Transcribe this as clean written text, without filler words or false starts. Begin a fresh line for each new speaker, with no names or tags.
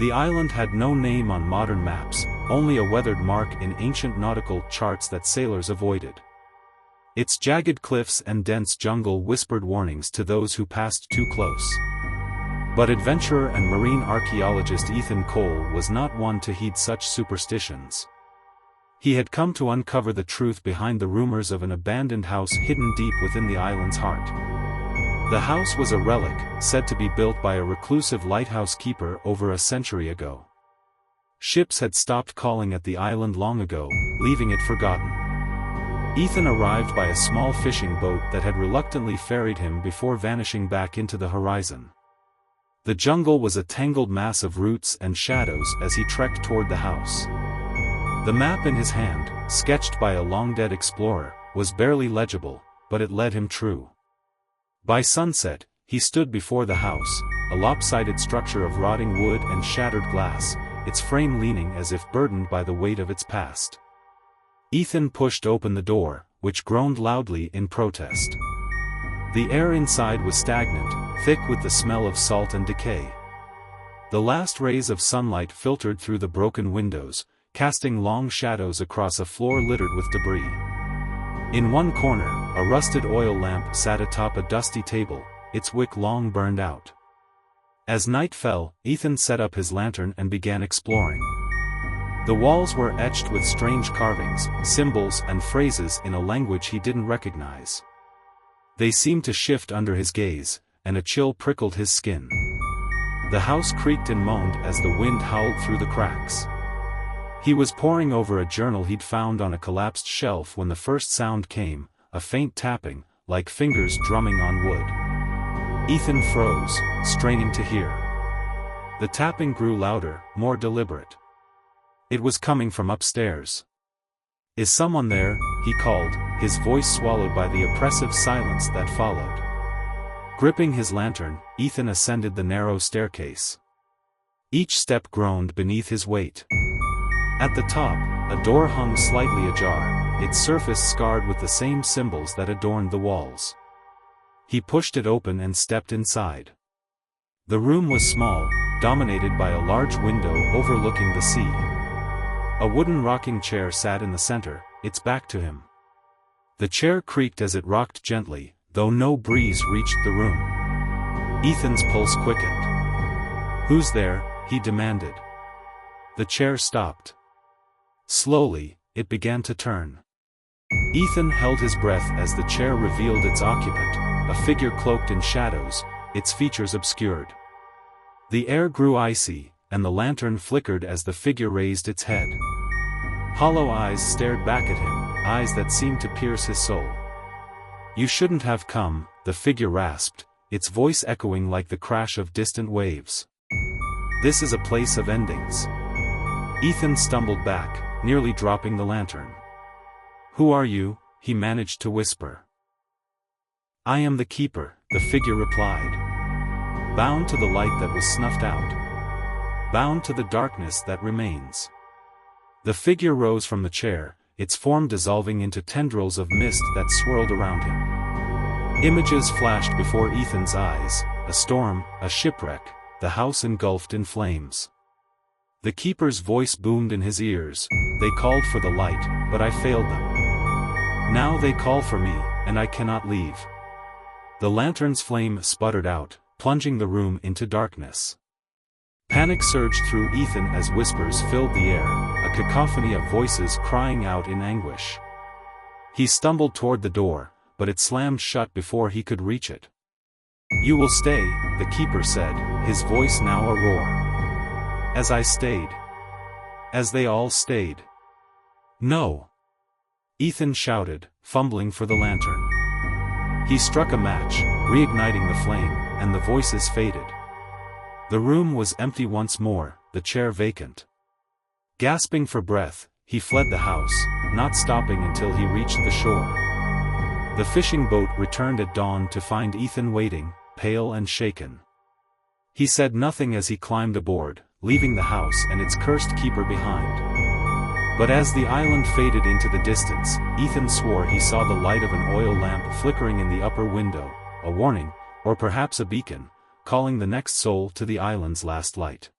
The island had no name on modern maps, only a weathered mark in ancient nautical charts that sailors avoided. Its jagged cliffs and dense jungle whispered warnings to those who passed too close. But adventurer and marine archaeologist Ethan Cole was not one to heed such superstitions. He had come to uncover the truth behind the rumors of an abandoned house hidden deep within the island's heart. The house was a relic, said to be built by a reclusive lighthouse keeper over a century ago. Ships had stopped calling at the island long ago, leaving it forgotten. Ethan arrived by a small fishing boat that had reluctantly ferried him before vanishing back into the horizon. The jungle was a tangled mass of roots and shadows as he trekked toward the house. The map in his hand, sketched by a long-dead explorer, was barely legible, but it led him true. By sunset, he stood before the house, a lopsided structure of rotting wood and shattered glass, its frame leaning as if burdened by the weight of its past. Ethan pushed open the door, which groaned loudly in protest. The air inside was stagnant, thick with the smell of salt and decay. The last rays of sunlight filtered through the broken windows, casting long shadows across a floor littered with debris. In one corner, a rusted oil lamp sat atop a dusty table, its wick long burned out. As night fell, Ethan set up his lantern and began exploring. The walls were etched with strange carvings, symbols and phrases in a language he didn't recognize. They seemed to shift under his gaze, and a chill prickled his skin. The house creaked and moaned as the wind howled through the cracks. He was poring over a journal he'd found on a collapsed shelf when the first sound came, a faint tapping, like fingers drumming on wood. Ethan froze, straining to hear. The tapping grew louder, more deliberate. It was coming from upstairs. "Is someone there?" he called, his voice swallowed by the oppressive silence that followed. Gripping his lantern, Ethan ascended the narrow staircase. Each step groaned beneath his weight. At the top, a door hung slightly ajar, its surface scarred with the same symbols that adorned the walls. He pushed it open and stepped inside. The room was small, dominated by a large window overlooking the sea. A wooden rocking chair sat in the center, its back to him. The chair creaked as it rocked gently, though no breeze reached the room. Ethan's pulse quickened. "Who's there?" he demanded. The chair stopped. Slowly, it began to turn. Ethan held his breath as the chair revealed its occupant, a figure cloaked in shadows, its features obscured. The air grew icy, and the lantern flickered as the figure raised its head. Hollow eyes stared back at him, eyes that seemed to pierce his soul. "You shouldn't have come," the figure rasped, its voice echoing like the crash of distant waves. "This is a place of endings." Ethan stumbled back, nearly dropping the lantern. "Who are you?" he managed to whisper. "I am the keeper," the figure replied. "Bound to the light that was snuffed out. Bound to the darkness that remains." The figure rose from the chair, its form dissolving into tendrils of mist that swirled around him. Images flashed before Ethan's eyes, a storm, a shipwreck, the house engulfed in flames. The keeper's voice boomed in his ears. "They called for the light, but I failed them. Now they call for me, and I cannot leave." The lantern's flame sputtered out, plunging the room into darkness. Panic surged through Ethan as whispers filled the air, a cacophony of voices crying out in anguish. He stumbled toward the door, but it slammed shut before he could reach it. "You will stay," the keeper said, his voice now a roar. "As I stayed. As they all stayed." "No!" Ethan shouted, fumbling for the lantern. He struck a match, reigniting the flame, and the voices faded. The room was empty once more, the chair vacant. Gasping for breath, he fled the house, not stopping until he reached the shore. The fishing boat returned at dawn to find Ethan waiting, pale and shaken. He said nothing as he climbed aboard, leaving the house and its cursed keeper behind. But as the island faded into the distance, Ethan swore he saw the light of an oil lamp flickering in the upper window, a warning, or perhaps a beacon, calling the next soul to the island's last light.